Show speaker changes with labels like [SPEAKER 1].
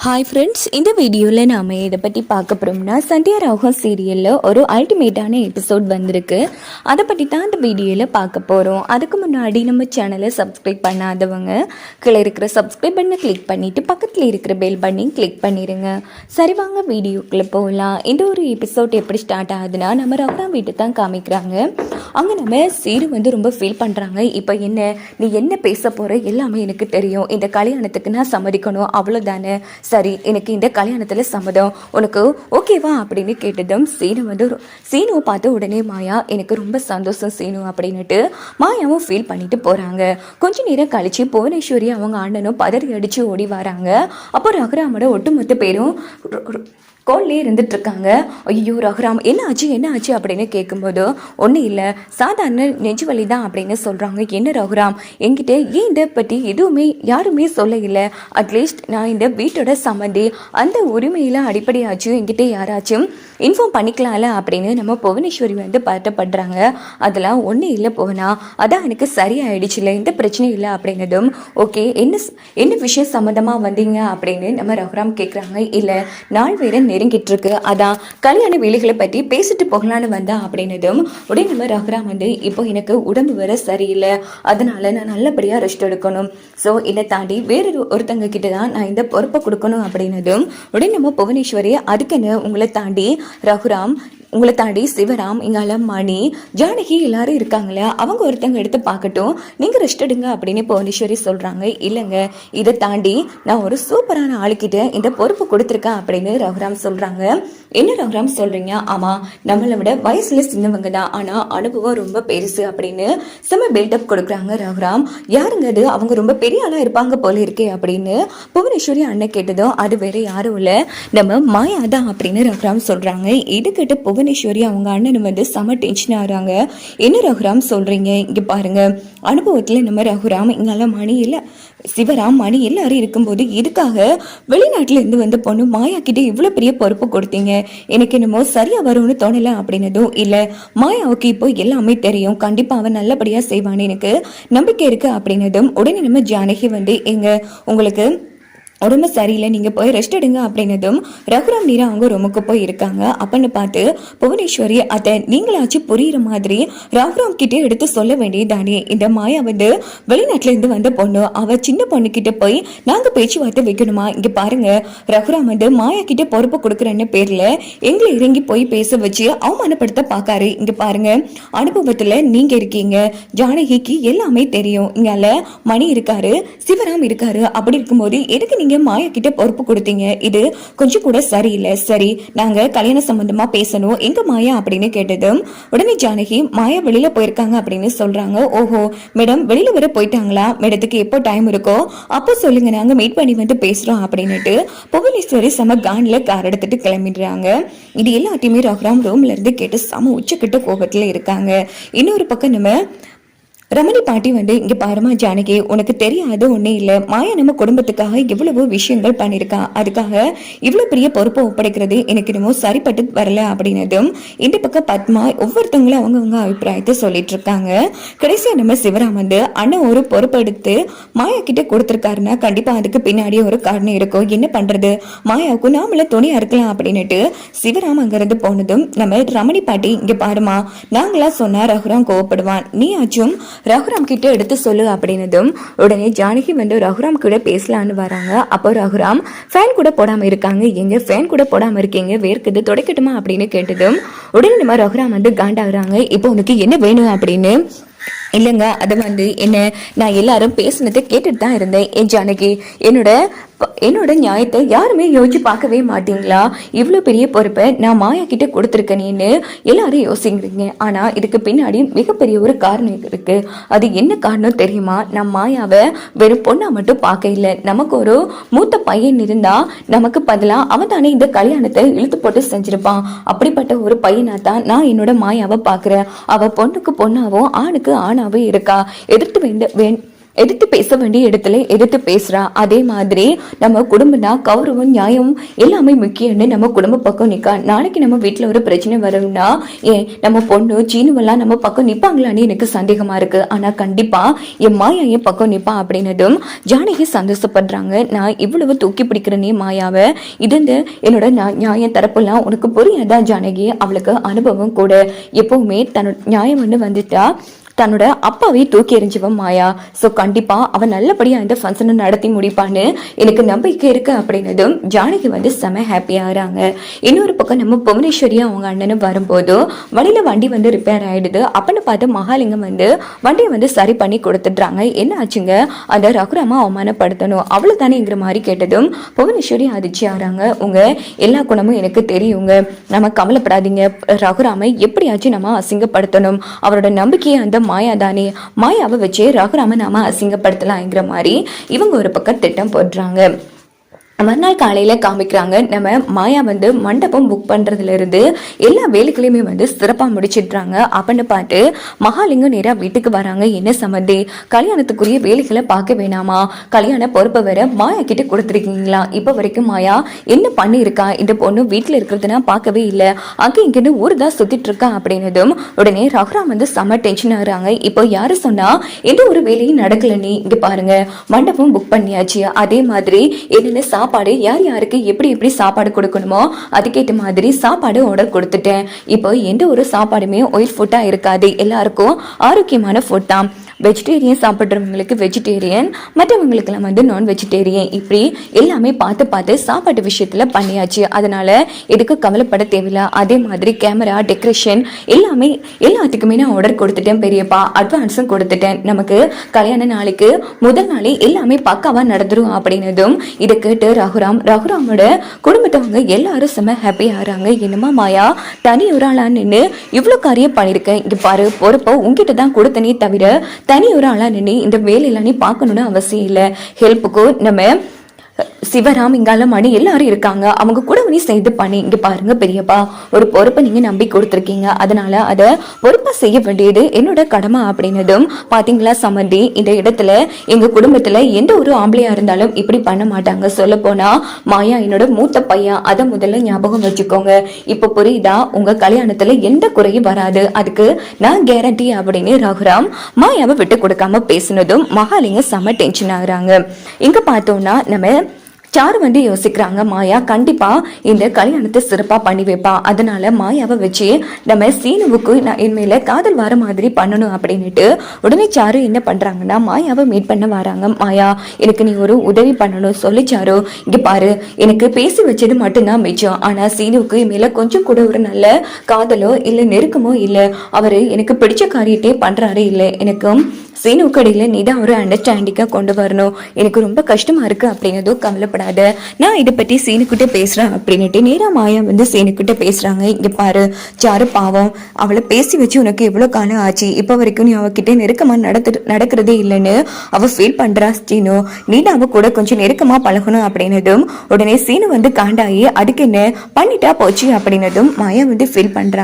[SPEAKER 1] Hi friends, இந்த வீடியோவில் நாம் இதை பற்றி பார்க்க போகிறோம்னா சந்தியா ராகம் சீரியலில் ஒரு அல்டிமேட்டான எபிசோட் வந்திருக்கு. அதை பற்றி தான் இந்த வீடியோவில் பார்க்க போகிறோம். அதுக்கு முன்னாடி நம்ம சேனலை சப்ஸ்கிரைப் பண்ணாதவங்க கீழே இருக்கிற சப்ஸ்கிரைப் பண்ணை கிளிக் பண்ணிவிட்டு பக்கத்தில் இருக்கிற பெல் பண்ணி கிளிக் பண்ணிடுங்க. சரி, வாங்க வீடியோக்குள்ளே போகலாம். இந்த ஒரு எபிசோட் எப்படி ஸ்டார்ட் ஆகுதுன்னா, நம்ம ரகுராம் வீட்டை தான் காமிக்கிறாங்க. அங்கே நம்ம சீரு ரொம்ப ஃபீல் பண்ணுறாங்க. இப்போ என்ன, நீ என்ன பேச போகிற எல்லாமே எனக்கு தெரியும். இந்த கல்யாணத்துக்கு நான் சம்மதிக்கணும், அவ்வளோதானே? சரி, எனக்கு இந்த கல்யாணத்தில் சம்மதம், உனக்கு ஓகேவா அப்படின்னு கேட்டதும் சீனுவை பார்த்து உடனே மாயா, எனக்கு ரொம்ப சந்தோஷம் சீனு அப்படின்னுட்டு மாயாவும் ஃபீல் பண்ணிட்டு போகிறாங்க. கொஞ்ச நேரம் கழிச்சு புவனேஸ்வரி அவங்க அண்ணனும் பதறி அடித்து ஓடி வராங்க. அப்போ ரகுராமோட ஒட்டுமொத்த பேரும் கோல்லே இருந்துட்டு இருக்காங்க. ஐயோ ரகுராம், என்ன ஆச்சு அப்படின்னு கேட்கும்போது, ஒன்றும் இல்லை, சாதாரண நெஞ்சு வலி தான் அப்படின்னு சொல்கிறாங்க. என்ன ரகுராம், என்கிட்ட ஏன் இதை பற்றி எதுவுமே யாருமே சொல்ல இல்லை? அட்லீஸ்ட் நான் இந்த வீட்டோட சம்மந்தி, அந்த உரிமையில் அடிப்படையாச்சும் என்கிட்ட யாராச்சும் இன்ஃபார்ம் பண்ணிக்கலாம்ல அப்படின்னு நம்ம புவனேஸ்வரி பதட்டப்படுறாங்க. அதெல்லாம் ஒன்றும் இல்லை புவனா, அதான் எனக்கு சரியாயிடுச்சுல, எந்த பிரச்சனையும் இல்லை அப்படின்னதும், ஓகே என்ன விஷயம் சம்மந்தமாக வந்தீங்க அப்படின்னு நம்ம ரகுராம் கேட்குறாங்க. இல்லை, நாள் வேற நெருங்கிட்டு இருக்கு, அதான் கல்யாண வேலைகளை பற்றி பேசிட்டு போகலான்னு வந்தா அப்படின்னதும், உடனே நம்ம ரகுராம் இப்போ எனக்கு உடம்பு வேற சரியில்லை, அதனால நான் நல்லபடியாக ரெஸ்ட் எடுக்கணும், ஸோ என்னை தாண்டி வேற ஒருத்தங்க கிட்ட தான் நான் இந்த பொறுப்பை கொடுக்கணும் அப்படின்னதும், உடனே நம்ம புவனேஸ்வரி, அதுக்குன்னு உங்களை தாண்டி ரகுராம், உங்களை தாண்டி சிவராம், இங்கால மணி, ஜானகி எல்லாரும் இருக்காங்களே, அவங்க ஒருத்தங்க எடுத்து பார்க்கட்டும், நீங்கள் ரெஸ்ட் எடுங்க அப்படின்னு புவனேஸ்வரி சொல்கிறாங்க. இல்லைங்க, இதை தாண்டி நான் ஒரு சூப்பரான ஆளுக்கிட்ட இந்த பொறுப்பு கொடுத்துருக்கேன் அப்படின்னு ரகுராம் சொல்கிறாங்க. என்ன ரகுராம் சொல்கிறீங்க? ஆமாம், நம்மளை விட வயசில் சின்னவங்க தான், ஆனால் அனுபவம் ரொம்ப பெருசு அப்படின்னு செம்ம பில்டப் கொடுக்குறாங்க ரகுராம். யாருங்க அது, அவங்க ரொம்ப பெரிய ஆளாக இருப்பாங்க போல இருக்கே அப்படின்னு புவனேஸ்வரி அண்ணன் கேட்டதும், அது வேற யாரும் இல்லை, நம்ம மாயா தான் அப்படின்னு ரகுராம் சொல்கிறாங்க. இது கேட்டு புவனேஸ்வரி அவங்க அண்ணன் செம டென்ஷன் ஆகிறாங்க. என்ன ரகுராம் சொல்கிறீங்க? இங்கே பாருங்க, அனுபவத்தில் நம்ம ரகுராம், இங்கால மணி இல்லை, சிவராம், மணி எல்லாரும் இருக்கும்போது எதுக்காக வெளிநாட்டில இருந்து வந்த பொண்ணு மாயா கிட்ட இவ்வளோ பெரிய பொறுப்பு கொடுத்தீங்க? எனக்கு என்னமோ சரியா வரும்னு தோணலை அப்படின்னதும், இல்லை மாயாவுக்கு இப்போ எல்லாமே தெரியும், கண்டிப்பா அவன் நல்லபடியா செய்வான்னு எனக்கு நம்பிக்கை இருக்கு அப்படின்னதும், உடனே நம்ம ஜானகி எங்க உங்களுக்கு உடம்பு சரியில்லை, நீங்க போய் ரெஸ்ட் எடுங்க அப்படின்னதும், ரகுராம் நீரா அவங்க ரூமுக்கு போய் இருக்காங்க. அப்பன்னு பார்த்து புவனேஸ்வரி, அதை நீங்களாச்சும் புரியுற மாதிரி ரகுராம் கிட்டே எடுத்து சொல்ல வேண்டியதானே, இந்த மாயா வெளிநாட்டுல இருந்து வந்த பொண்ணு, அவ சின்ன பொண்ணு கிட்ட போய் நாங்க பேச்சுவார்த்தை வைக்கணுமா? இங்க பாருங்க, ரகுராம் மாயா கிட்ட பொறுப்பு கொடுக்குறேன்னு பேர்ல எங்களை இறங்கி போய் பேச வச்சு அவமானப்படுத்த பாக்காரு. இங்க பாருங்க, அனுபவத்துல நீங்க இருக்கீங்க, ஜானகிக்கு எல்லாமே தெரியும், இங்கால மணி இருக்காரு, சிவராம் இருக்காரு, அப்படி இருக்கும்போது எதுக்கு நீங்க மாயா கிட்ட பொறுப்பு கொடுத்தீங்க? இது கொஞ்சம் கூட சரியில்லை. சரி, நாங்க கல்யாண சம்பந்தமா பேசணும், எங்க மாயா அப்படின்னு கேட்டதும், உடனே ஜானகி, மாயா வெளியில போயிருக்காங்க அப்படின்னு சொல்றாங்க. ஓஹோ மேடம், வெளியில வர போயிட்டாங்களா? மேடத்துக்கு எப்போ டைம் இருக்கோ அப்போ சொல்லுங்க, நாங்க மீட் பண்ணி பேசுறோம் அப்படின்னுட்டு புவனேஸ்வரி செம கான்ல கார் எடுத்துட்டு கிளம்பிடுறாங்க. இது எல்லாத்தையுமே ரகுராம் ரூம்ல இருந்து கேட்டு செம உச்சக்கிட்ட கோபத்துல இருக்காங்க. இன்னொரு பக்கம் நம்ம ரமணி பாட்டி இங்க பாருமா ஜானகி, உனக்கு தெரியாது ஒன்னே இல்லை, மாயா நம்ம குடும்பத்துக்காக எவ்வளவோ விஷயங்கள் பண்ணிருக்கா, அதுக்காக இவ்வளவு பெரிய பொறுப்பை ஒப்படைக்கிறது எனக்கு என்னமோ சரிப்பட்டு வரல அப்படின்னதும், இந்த பக்கம் பத்மா ஒவ்வொருத்தவங்களும் அவங்கவுங்க அபிப்பிராயத்தை சொல்லிட்டு இருக்காங்க. கடைசியா நம்ம சிவராம் அண்ணன் ஒரு பொறுப்பு எடுத்து மாயா கிட்ட கொடுத்துருக்காருன்னா கண்டிப்பா அதுக்கு பின்னாடியே ஒரு காரணம் இருக்கும். என்ன பண்றது, மாயாவுக்கு நாமள துணியா இருக்கலாம் அப்படின்னுட்டு சிவராம் அங்கிருந்து போனதும், நம்ம ரமணி பாட்டி, இங்க பாருமா, நாங்களா சொன்னா ரகுராம் கோவப்படுவான், நீ ஆச்சும் ரகுராம் கிட்ட எடுத்து சொல்லு அப்படின்னதும், உடனே ஜானகி ரகுராம் கூட பேசலான்னு வராங்க. அப்போ ரகுராம் ஃபேன் கூட போடாம இருக்காங்க. எங்க ஃபேன் கூட போடாம இருக்கீங்க, வேர்க்குது, தொடக்கட்டுமா அப்படின்னு கேட்டதும், உடனே நம்ம ரகுராம் காண்டாகிறாங்க. இப்போ உனக்கு என்ன வேணும் அப்படின்னு. இல்லைங்க, அது என்ன, நான் எல்லாரும் பேசுனதை கேட்டுட்டு தான் இருந்தேன். என் ஜானகி, என்னோட நியாயத்தை யாருமே யோசிச்சு பார்க்கவே மாட்டீங்களா? இவ்வளோ பெரிய பொறுப்பை நான் மாயா கிட்ட கொடுத்துருக்கேன்னு எல்லாரும் யோசிக்கிறீங்க. ஆனால் இதுக்கு பின்னாடி மிகப்பெரிய ஒரு காரணம் இருக்கு. அது என்ன காரணம் தெரியுமா? நான் மாயாவை வெறும் பொண்ணா மட்டும் பார்க்க இல்லை, நமக்கு ஒரு மூத்த பையன் இருந்தா நமக்கு பதிலாக அவன் தானே இந்த கல்யாணத்தை இழுத்து போட்டு செஞ்சிருப்பான். அப்படிப்பட்ட ஒரு பையனா தான் நான் என்னோட மாயாவை பார்க்குறேன். அவ பொண்ணுக்கு பொண்ணாவும் ஆணுக்கு ஆணாவும் இருக்கா. எதிர்த்து பேச வேண்டிய இடத்துல எதிர்த்து பேசுறா. அதே மாதிரி நம்ம குடும்பம்னா கௌரவம் நியாயம் எல்லாமே முக்கியம்னு நம்ம குடும்ப பக்கம் நிக்கா. நாளைக்கு நம்ம வீட்டுல ஒரு பிரச்சனை வரும்னா ஏன் நம்ம பொண்ணு சீனுவெல்லாம் நம்ம பக்கம் நிப்பாங்களான்னு எனக்கு சந்தேகமா இருக்கு. ஆனா கண்டிப்பா என் மாயா என் பக்கம் நிப்பா அப்படின்னதும் ஜானகி சந்தோஷப்படுறாங்க. நான் இவ்வளவு தூக்கி பிடிக்கிறேனே மாயாவை, இது என்னோட நியாயம் தரப்புலாம் உனக்கு புரியாதா ஜானகி? அவளுக்கு அனுபவம் கூட. எப்பவுமே தன்னோட நியாயம் வந்துட்டா தன்னோட அப்பாவை தூக்கி எறிஞ்சுவன் மாயா. ஸோ கண்டிப்பா அவன் நல்லபடியா இந்த ஃபங்க்ஷனை நடத்தி முடிப்பான்னு எனக்கு நம்பிக்கை இருக்கு அப்படின்னதும் ஜானகி செம ஹாப்பியாகிறாங்க. இன்னொரு பக்கம் நம்ம புவனேஸ்வரி அவங்க அண்ணனும் வரும்போது வழியில வண்டி ரிப்பேர் ஆயிடுது. அப்பன்னு பார்த்து மகாலிங்கம் வண்டியை சரி பண்ணி கொடுத்துட்றாங்க. என்ன ஆச்சுங்க? அந்த ரகுராமா அவமானப்படுத்தணும் அவ்வளவுதானேங்கிற மாதிரி கேட்டதும் புவனேஸ்வரி அதிர்ச்சி ஆகிறாங்க. உங்க எல்லா குணமும் எனக்கு தெரியுங்க, நம்ம கவலைப்படாதீங்க. ரகுராமை எப்படியாச்சும் நம்ம அசிங்கப்படுத்தணும். அவரோட நம்பிக்கையை அந்த மாயா தானே, மாயாவை வச்சு ரகுராம நாம அசிங்கப்படுத்தலாம்ங்கிற மாதிரி இவங்க ஒரு பக்கம் திட்டம் போடுறாங்க. மறுநாள் காலையில காமிக்கிறாங்க. நம்ம மாயா மண்டபம் புக் பண்றதுல இருந்து எல்லா வேலைகளையுமே சிறப்பா முடிச்சிடுறாங்க. அப்படின்னு பார்த்து மகாலிங்கம் நேரா வீட்டுக்கு வராங்க. என்ன சம்மந்தி, கல்யாணத்துக்குரிய வேலைகளை பார்க்க வேணாமா? கல்யாண பொறுப்பை வேற மாயா கிட்ட கொடுத்துருக்கீங்களா? இப்ப வரைக்கும் மாயா என்ன பண்ணி இருக்கா? இந்த பொண்ணு வீட்டுல இருக்கிறதுனா பார்க்கவே இல்லை, அங்க இங்கன்னு ஊர் தான் சுத்திட்டு இருக்கா அப்படின்னதும் உடனே ரகுராம் செம டென்ஷன் ஆகுறாங்க. இப்போ யாரு சொன்னா எந்த ஒரு வேலையும் நடக்கல? நீ இங்க பாருங்க, மண்டபம் புக் பண்ணியாச்சு. அதே மாதிரி என்னென்ன சாப்பாடு யார் யாருக்கு எப்படி எப்படி சாப்பாடு கொடுக்கணுமோ அதுக்கேற்ற மாதிரி சாப்பாடு ஆர்டர் கொடுத்துட்டேன். இப்போ எந்த ஒரு சாப்பாடுமே ஒயிட் ஃபுட்டா இருக்காது, எல்லாருக்கும் ஆரோக்கியமான ஃபுட் தான். வெஜிடேரியன் சாப்பிட்றவங்களுக்கு வெஜிடேரியன், மற்றவங்களுக்கெல்லாம் நான் வெஜிடேரியன், இப்படி எல்லாமே பார்த்து பார்த்து சாப்பாட்டு விஷயத்துல பண்ணியாச்சு. அதனால எதுக்கு கவலைப்பட தேவையில்லை. அதே மாதிரி கேமரா டெக்கரேஷன் எல்லாத்துக்குமே நான் ஆர்டர் கொடுத்துட்டேன் பெரியப்பா, அட்வான்ஸும் கொடுத்துட்டேன். நமக்கு கல்யாண நாளைக்கு முதல் நாளே எல்லாமே பக்காவா நடந்துரும் அப்படின்னதும் இதை கேட்டு ரகுராமோட குடும்பத்தவங்க எல்லாரும் செம்ம ஹாப்பி ஆகிறாங்க. என்னமா மாயா, தனி ஒரு ஆளா நின்று இவ்வளோ காரியம் பண்ணியிருக்கேன், இங்க பாரு பொறுப்போ உங்ககிட்ட தான் கொடுத்தனே தவிர தனி ஒரு ஆளா நின்று இந்த வேலையெல்லாம் நீ பார்க்கணும்னு அவசியம் இல்லை. ஹெல்ப்புக்கு நம்ம சிவராம் இங்கால மணி எல்லாரும் இருக்காங்க, அவங்க கூட நீ செய்து பண்ணி. இங்க பாருங்க பெரியப்பா, ஒரு பொறுப்பை நீங்க நம்பி கொடுத்துருக்கீங்க, அதனால அதை பொறுப்பா செய்ய வேண்டியது என்னோட கடமை அப்படின்னதும் பாத்தீங்களா சம்மந்தி, இந்த இடத்துல எங்க குடும்பத்துல எந்த ஒரு ஆம்பளையா இருந்தாலும் இப்படி பண்ண மாட்டாங்க. சொல்ல போனா மாயா என்னோட மூத்த பையன், அதை முதல்ல ஞாபகம் வச்சுக்கோங்க. இப்ப புரியுதா? உங்க கல்யாணத்துல எந்த குறையும் வராது, அதுக்கு நான் கேரண்டி அப்படின்னு ரகுராம் மாயாவை விட்டு கொடுக்காம பேசினதும் மகாலிங்க செம டென்ஷன் ஆகுறாங்க. இங்க பார்த்தோம்னா நம்ம சாரு யோசிக்கிறாங்க, மாயா கண்டிப்பா இந்த கல்யாணத்தை சிறப்பா பண்ணி வைப்பா, அதனால மாயாவை வச்சு நம்ம சீனுவுக்கு என் மேல காதல் வர மாதிரி பண்ணணும் அப்படின்னுட்டு உடனே சாரு என்ன பண்றாங்கன்னா மாயாவை மீட் பண்ண வராங்க. மாயா, எனக்கு நீ ஒரு உதவி பண்ணணும். சொல்லி சாரு, இங்க பாரு, எனக்கு பேசி வச்சது மட்டும்தான் மிச்சம், ஆனா சீனுவுக்கு என் மேல கொஞ்சம் கூட ஒரு நல்ல காதலோ இல்ல நெருக்கமோ இல்ல, அவரு எனக்கு பிடிச்ச காரியத்தை பண்றாரு இல்ல, எனக்கு சீனுக்கு அடியில் நீ தான் ஒரு அண்டர்ஸ்டாண்டிங்காக கொண்டு வரணும், எனக்கு ரொம்ப கஷ்டமா இருக்கு அப்படின்னதும் கவலைப்படாத, நான் இதை பற்றி சீனுக்கிட்ட பேசுறேன் அப்படின்னுட்டு நேரா மாயா சீனுக்கிட்ட பேசுறாங்க. இங்க பாரு சாரு பாவம், அவளை பேசி வச்சு உனக்கு எவ்வளவு காலம் ஆச்சு, இப்போ வரைக்கும் நீ அவகிட்ட நெருக்கமா நடக்கிறதே இல்லைன்னு அவ ஃபீல் பண்றா. சீனு, நீ தான் அவ கூட கொஞ்சம் நெருக்கமா பழகணும் அப்படின்னதும் உடனே சீனு காண்டாயி அதுக்கு என்ன பண்ணிட்டா போச்சு அப்படின்னதும் மாயா ஃபீல் பண்றா.